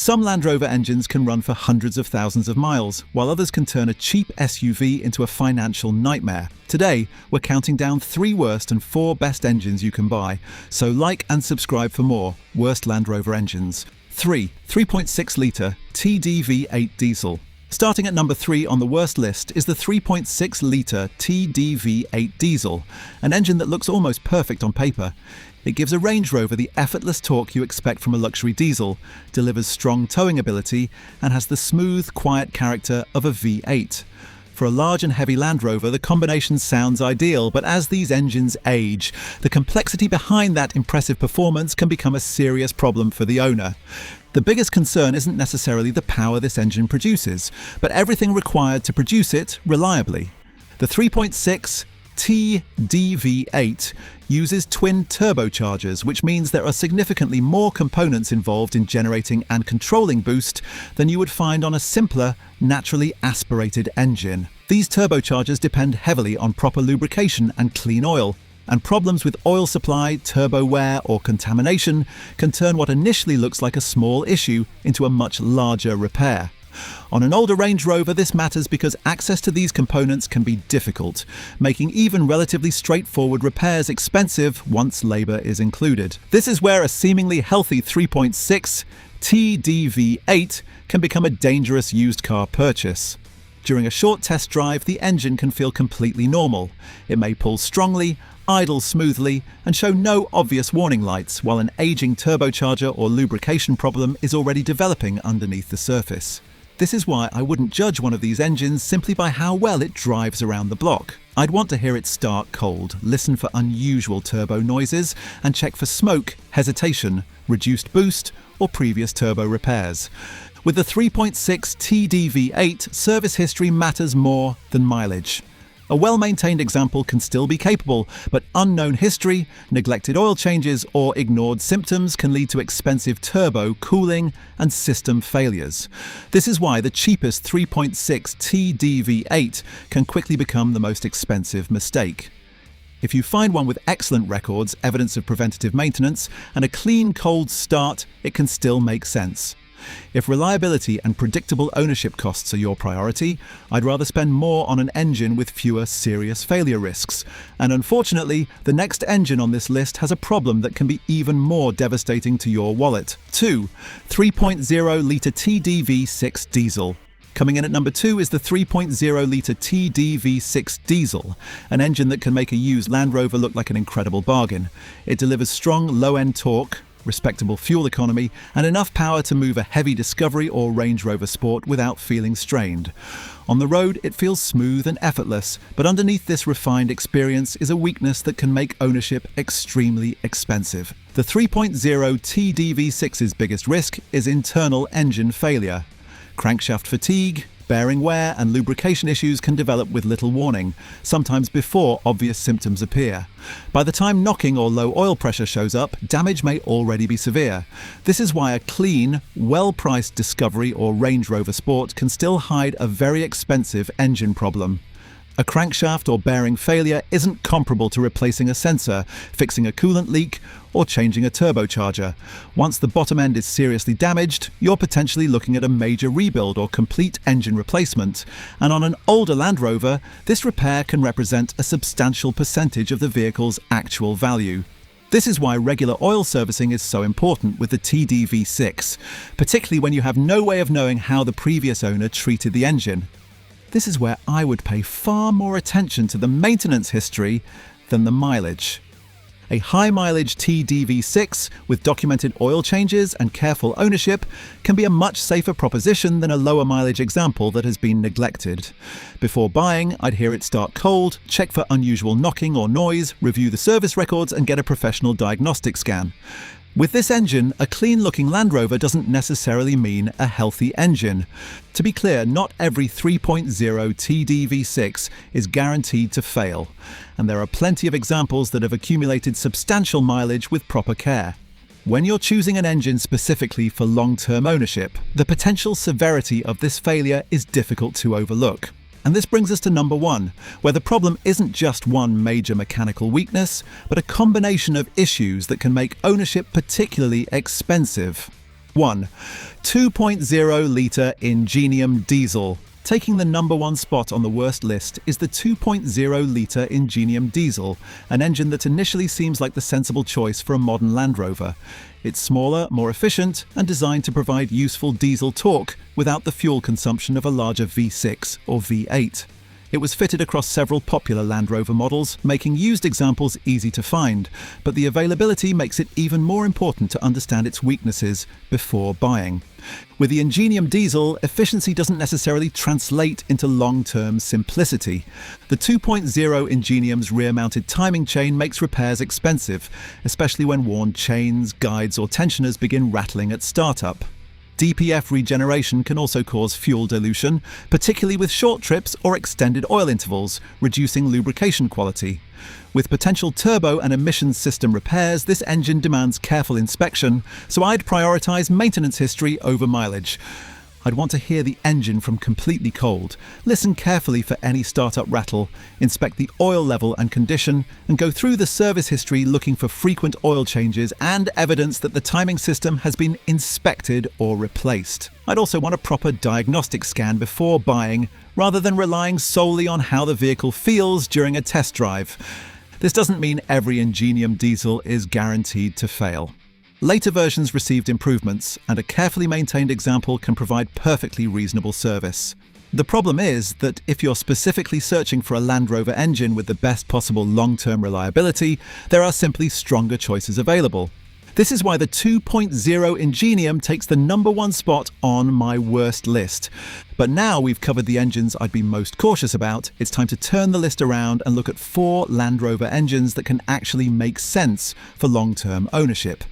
Some Land Rover engines can run for hundreds of thousands of miles, while others can turn a cheap SUV into a financial nightmare. Today, we're counting down 3 worst and 4 best engines you can buy, so like and subscribe for more worst Land Rover engines. 3.6-litre TD V8 diesel. Starting at number 3 on the worst list is the 3.6-litre TD V8 diesel, an engine that looks almost perfect on paper. It gives a Range Rover the effortless torque you expect from a luxury diesel, delivers strong towing ability, and has the smooth, quiet character of a V8. For a large and heavy Land Rover, the combination sounds ideal, but as these engines age, the complexity behind that impressive performance can become a serious problem for the owner. The biggest concern isn't necessarily the power this engine produces, but everything required to produce it reliably. The 3.6 TDV8 uses twin turbochargers, which means there are significantly more components involved in generating and controlling boost than you would find on a simpler, naturally aspirated engine. These turbochargers depend heavily on proper lubrication and clean oil, and problems with oil supply, turbo wear, or contamination can turn what initially looks like a small issue into a much larger repair. On an older Range Rover, this matters because access to these components can be difficult, making even relatively straightforward repairs expensive once labour is included. This is where a seemingly healthy 3.6 TDV8 can become a dangerous used car purchase. During a short test drive, the engine can feel completely normal. It may pull strongly, idle smoothly, and show no obvious warning lights, while an aging turbocharger or lubrication problem is already developing underneath the surface. This is why I wouldn't judge one of these engines simply by how well it drives around the block. I'd want to hear it start cold, listen for unusual turbo noises, and check for smoke, hesitation, reduced boost, or previous turbo repairs. With the 3.6 TDV8, service history matters more than mileage. A well-maintained example can still be capable, but unknown history, neglected oil changes, or ignored symptoms can lead to expensive turbo, cooling, and system failures. This is why the cheapest 3.6 TDV8 can quickly become the most expensive mistake. If you find one with excellent records, evidence of preventative maintenance, and a clean, cold start, it can still make sense. If reliability and predictable ownership costs are your priority, I'd rather spend more on an engine with fewer serious failure risks. And unfortunately, the next engine on this list has a problem that can be even more devastating to your wallet. 3.0-litre TDV6 diesel. Coming in at number 2 is the 3.0-litre TDV6 diesel, an engine that can make a used Land Rover look like an incredible bargain. It delivers strong low-end torque, respectable fuel economy, and enough power to move a heavy Discovery or Range Rover Sport without feeling strained. On the road, it feels smooth and effortless, but underneath this refined experience is a weakness that can make ownership extremely expensive. The 3.0 TDV6's biggest risk is internal engine failure. Crankshaft fatigue, bearing wear, and lubrication issues can develop with little warning, sometimes before obvious symptoms appear. By the time knocking or low oil pressure shows up, damage may already be severe. This is why a clean, well-priced Discovery or Range Rover Sport can still hide a very expensive engine problem. A crankshaft or bearing failure isn't comparable to replacing a sensor, fixing a coolant leak, or changing a turbocharger. Once the bottom end is seriously damaged, you're potentially looking at a major rebuild or complete engine replacement. And on an older Land Rover, this repair can represent a substantial percentage of the vehicle's actual value. This is why regular oil servicing is so important with the TDV6, particularly when you have no way of knowing how the previous owner treated the engine. This is where I would pay far more attention to the maintenance history than the mileage. A high-mileage TDV6 with documented oil changes and careful ownership can be a much safer proposition than a lower-mileage example that has been neglected. Before buying, I'd hear it start cold, check for unusual knocking or noise, review the service records, and get a professional diagnostic scan. With this engine, a clean-looking Land Rover doesn't necessarily mean a healthy engine. To be clear, not every 3.0 TDV6 is guaranteed to fail, and there are plenty of examples that have accumulated substantial mileage with proper care. When you're choosing an engine specifically for long-term ownership, the potential severity of this failure is difficult to overlook. And this brings us to number 1, where the problem isn't just one major mechanical weakness, but a combination of issues that can make ownership particularly expensive. 1. 2.0-litre Ingenium diesel. Taking the #1 spot on the worst list is the 2.0-litre Ingenium diesel, an engine that initially seems like the sensible choice for a modern Land Rover. It's smaller, more efficient, and designed to provide useful diesel torque without the fuel consumption of a larger V6 or V8. It was fitted across several popular Land Rover models, making used examples easy to find, but the availability makes it even more important to understand its weaknesses before buying. With the Ingenium diesel, efficiency doesn't necessarily translate into long-term simplicity. The 2.0 Ingenium's rear-mounted timing chain makes repairs expensive, especially when worn chains, guides or tensioners begin rattling at startup. DPF regeneration can also cause fuel dilution, particularly with short trips or extended oil intervals, reducing lubrication quality. With potential turbo and emissions system repairs, this engine demands careful inspection, so I'd prioritise maintenance history over mileage. I'd want to hear the engine from completely cold, listen carefully for any startup rattle, inspect the oil level and condition, and go through the service history looking for frequent oil changes and evidence that the timing system has been inspected or replaced. I'd also want a proper diagnostic scan before buying, rather than relying solely on how the vehicle feels during a test drive. This doesn't mean every Ingenium diesel is guaranteed to fail. Later versions received improvements, and a carefully maintained example can provide perfectly reasonable service. The problem is that if you're specifically searching for a Land Rover engine with the best possible long-term reliability, there are simply stronger choices available. This is why the 2.0 Ingenium takes the #1 spot on my worst list. But now we've covered the engines I'd be most cautious about, it's time to turn the list around and look at 4 Land Rover engines that can actually make sense for long-term ownership.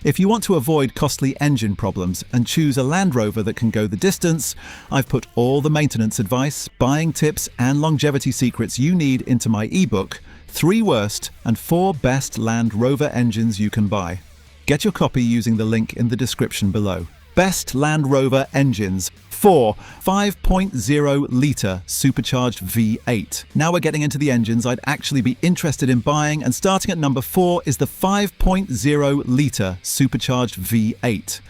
If you want to avoid costly engine problems and choose a Land Rover that can go the distance, I've put all the maintenance advice, buying tips and longevity secrets you need into my ebook, 3 Worst and 4 Best Land Rover Engines You Can Buy. Get your copy using the link in the description below. Best Land Rover engines. 4. 5.0-litre supercharged V8. Now we're getting into the engines I'd actually be interested in buying, and starting at number 4 is the 5.0-litre supercharged V8.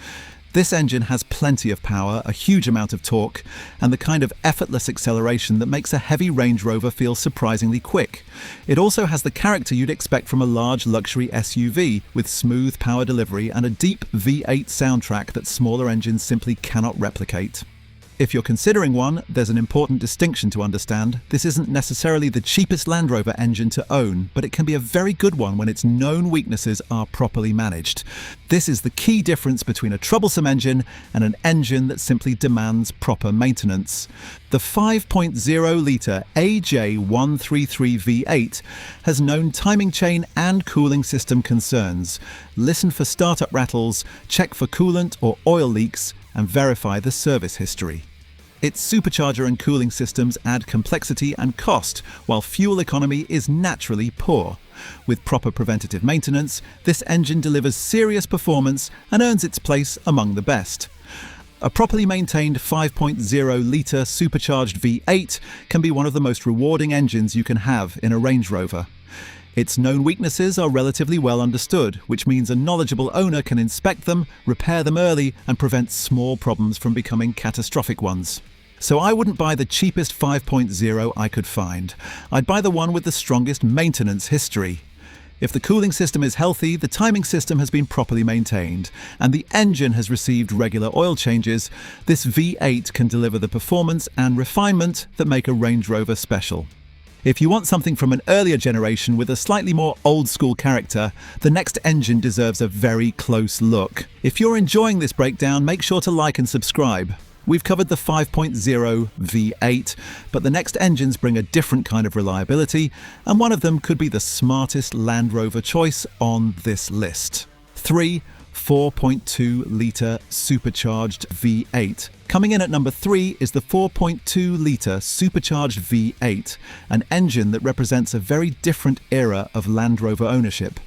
This engine has plenty of power, a huge amount of torque, and the kind of effortless acceleration that makes a heavy Range Rover feel surprisingly quick. It also has the character you'd expect from a large luxury SUV, with smooth power delivery and a deep V8 soundtrack that smaller engines simply cannot replicate. If you're considering one, there's an important distinction to understand. This isn't necessarily the cheapest Land Rover engine to own, but it can be a very good one when its known weaknesses are properly managed. This is the key difference between a troublesome engine and an engine that simply demands proper maintenance. The 5.0-litre AJ133 V8 has known timing chain and cooling system concerns. Listen for startup rattles, check for coolant or oil leaks, and verify the service history. Its supercharger and cooling systems add complexity and cost, while fuel economy is naturally poor. With proper preventative maintenance, this engine delivers serious performance and earns its place among the best. A properly maintained 5.0-litre supercharged V8 can be one of the most rewarding engines you can have in a Range Rover. Its known weaknesses are relatively well understood, which means a knowledgeable owner can inspect them, repair them early, and prevent small problems from becoming catastrophic ones. So I wouldn't buy the cheapest 5.0 I could find. I'd buy the one with the strongest maintenance history. If the cooling system is healthy, the timing system has been properly maintained, and the engine has received regular oil changes, this V8 can deliver the performance and refinement that make a Range Rover special. If you want something from an earlier generation with a slightly more old-school character, the next engine deserves a very close look. If you're enjoying this breakdown, make sure to like and subscribe. We've covered the 5.0 V8, but the next engines bring a different kind of reliability, and one of them could be the smartest Land Rover choice on this list. 3. 4.2-litre supercharged V8. Coming in at number 3 is the 4.2-litre supercharged V8, an engine that represents a very different era of Land Rover ownership.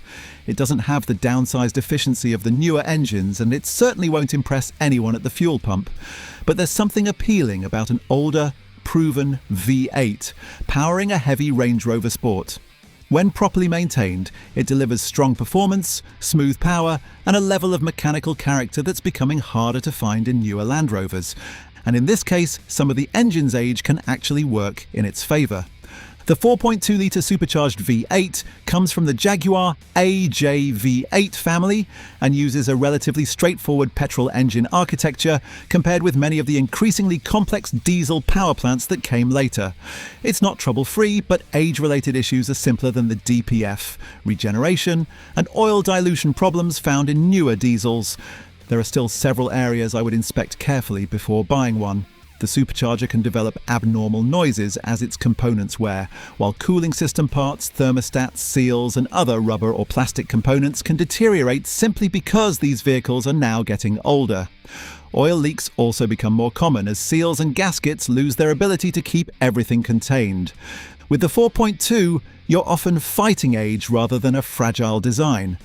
It doesn't have the downsized efficiency of the newer engines, and it certainly won't impress anyone at the fuel pump. But there's something appealing about an older, proven V8 powering a heavy Range Rover Sport. When properly maintained, it delivers strong performance, smooth power, and a level of mechanical character that's becoming harder to find in newer Land Rovers. And in this case, some of the engine's age can actually work in its favour. The 4.2-litre supercharged V8 comes from the Jaguar AJ-V8 family and uses a relatively straightforward petrol engine architecture compared with many of the increasingly complex diesel power plants that came later. It's not trouble-free, but age-related issues are simpler than the DPF, regeneration, and oil dilution problems found in newer diesels. There are still several areas I would inspect carefully before buying one. The supercharger can develop abnormal noises as its components wear, while cooling system parts, thermostats, seals, and other rubber or plastic components can deteriorate simply because these vehicles are now getting older. Oil leaks also become more common as seals and gaskets lose their ability to keep everything contained. With the 4.2, you're often fighting age rather than a fragile design.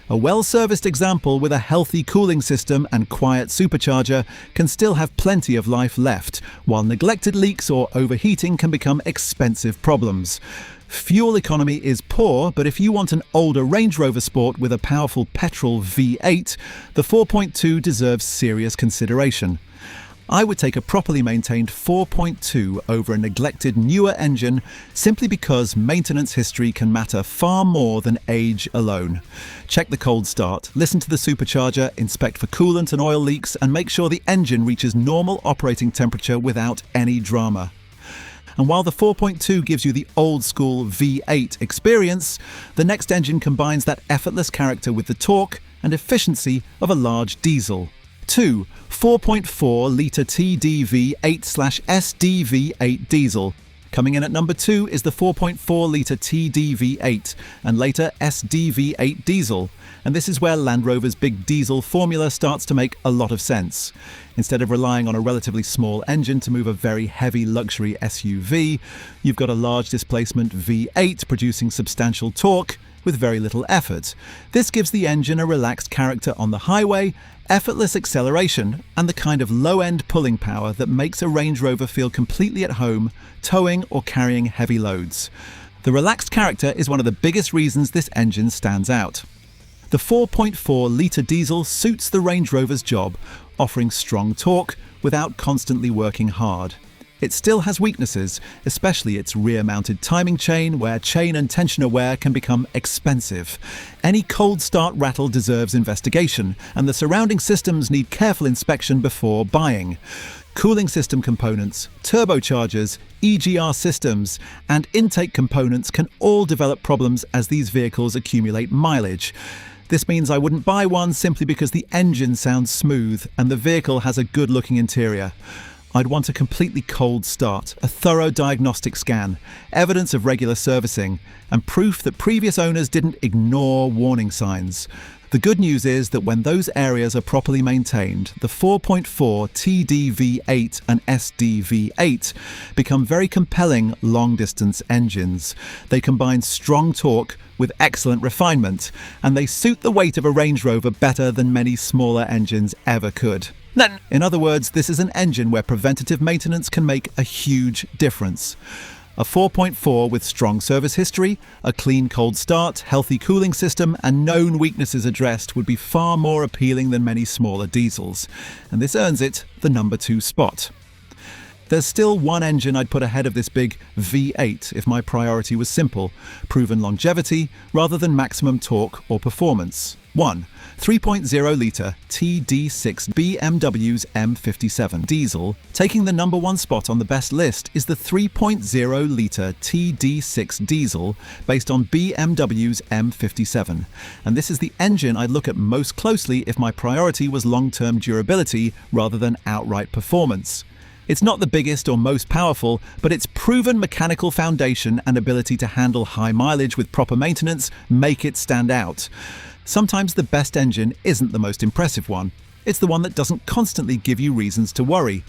A well-serviced example with a healthy cooling system and quiet supercharger can still have plenty of life left, while neglected leaks or overheating can become expensive problems. Fuel economy is poor, but if you want an older Range Rover Sport with a powerful petrol V8, the 4.2 deserves serious consideration. I would take a properly maintained 4.2 over a neglected newer engine simply because maintenance history can matter far more than age alone. Check the cold start, listen to the supercharger, inspect for coolant and oil leaks, and make sure the engine reaches normal operating temperature without any drama. And while the 4.2 gives you the old-school V8 experience, the next engine combines that effortless character with the torque and efficiency of a large diesel. 2. 4.4-litre TDV8/SDV8 diesel. Coming in at number 2 is the 4.4-litre TDV8 and later SDV8 diesel. And this is where Land Rover's big diesel formula starts to make a lot of sense. Instead of relying on a relatively small engine to move a very heavy luxury SUV, you've got a large displacement V8 producing substantial torque with very little effort. This gives the engine a relaxed character on the highway, effortless acceleration, and the kind of low-end pulling power that makes a Range Rover feel completely at home, towing or carrying heavy loads. The relaxed character is one of the biggest reasons this engine stands out. The 4.4-litre diesel suits the Range Rover's job, offering strong torque without constantly working hard. It still has weaknesses, especially its rear-mounted timing chain, where chain and tensioner wear can become expensive. Any cold start rattle deserves investigation, and the surrounding systems need careful inspection before buying. Cooling system components, turbochargers, EGR systems, and intake components can all develop problems as these vehicles accumulate mileage. This means I wouldn't buy one simply because the engine sounds smooth and the vehicle has a good-looking interior. I'd want a completely cold start, a thorough diagnostic scan, evidence of regular servicing, and proof that previous owners didn't ignore warning signs. The good news is that when those areas are properly maintained, the 4.4 TDV8 and SDV8 become very compelling long-distance engines. They combine strong torque with excellent refinement, and they suit the weight of a Range Rover better than many smaller engines ever could. In other words, this is an engine where preventative maintenance can make a huge difference. A 4.4 with strong service history, a clean cold start, healthy cooling system, and known weaknesses addressed would be far more appealing than many smaller diesels. And this earns it the number 2 spot. There's still one engine I'd put ahead of this big V8 if my priority was simple, proven longevity rather than maximum torque or performance. 1. 3.0-litre TD6 BMW M57 diesel. Taking the number 1 spot on the best list is the 3.0-litre TD6 diesel based on BMW's M57. And this is the engine I'd look at most closely if my priority was long-term durability rather than outright performance. It's not the biggest or most powerful, but its proven mechanical foundation and ability to handle high mileage with proper maintenance make it stand out. Sometimes the best engine isn't the most impressive one. It's the one that doesn't constantly give you reasons to worry.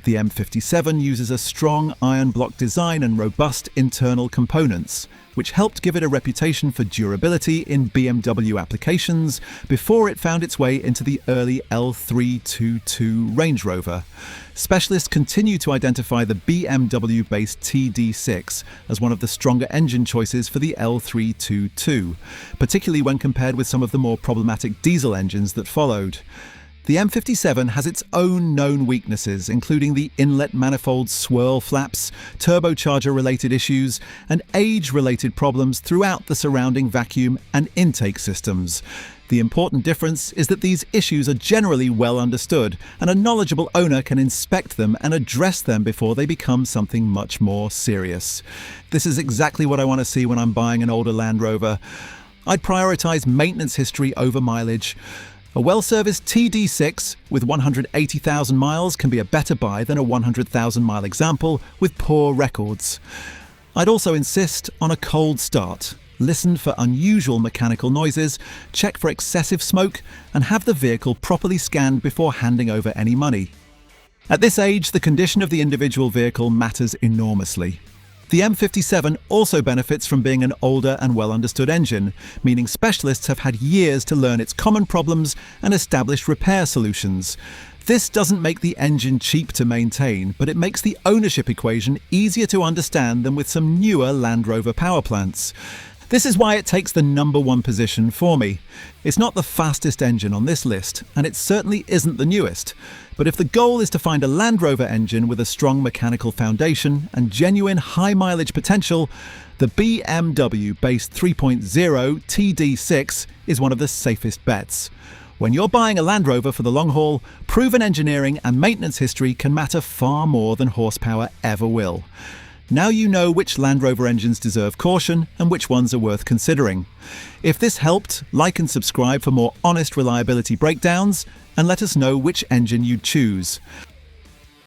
The M57 uses a strong iron block design and robust internal components. which helped give it a reputation for durability in BMW applications before it found its way into the early L322 Range Rover. Specialists continue to identify the BMW-based TD6 as one of the stronger engine choices for the L322, particularly when compared with some of the more problematic diesel engines that followed. The M57 has its own known weaknesses, including the inlet manifold swirl flaps, turbocharger-related issues, and age-related problems throughout the surrounding vacuum and intake systems. The important difference is that these issues are generally well understood, and a knowledgeable owner can inspect them and address them before they become something much more serious. This is exactly what I want to see when I'm buying an older Land Rover. I'd prioritize maintenance history over mileage. A well-serviced TD6 with 180,000 miles can be a better buy than a 100,000-mile example with poor records. I'd also insist on a cold start. Listen for unusual mechanical noises, check for excessive smoke, and have the vehicle properly scanned before handing over any money. At this age, the condition of the individual vehicle matters enormously. The M57 also benefits from being an older and well-understood engine, meaning specialists have had years to learn its common problems and establish repair solutions. This doesn't make the engine cheap to maintain, but it makes the ownership equation easier to understand than with some newer Land Rover power plants. This is why it takes the #1 position for me. It's not the fastest engine on this list, and it certainly isn't the newest. But if the goal is to find a Land Rover engine with a strong mechanical foundation and genuine high-mileage potential, the BMW-based 3.0 TD6 is one of the safest bets. When you're buying a Land Rover for the long haul, proven engineering and maintenance history can matter far more than horsepower ever will. Now you know which Land Rover engines deserve caution and which ones are worth considering. If this helped, like and subscribe for more honest reliability breakdowns, and let us know which engine you'd choose.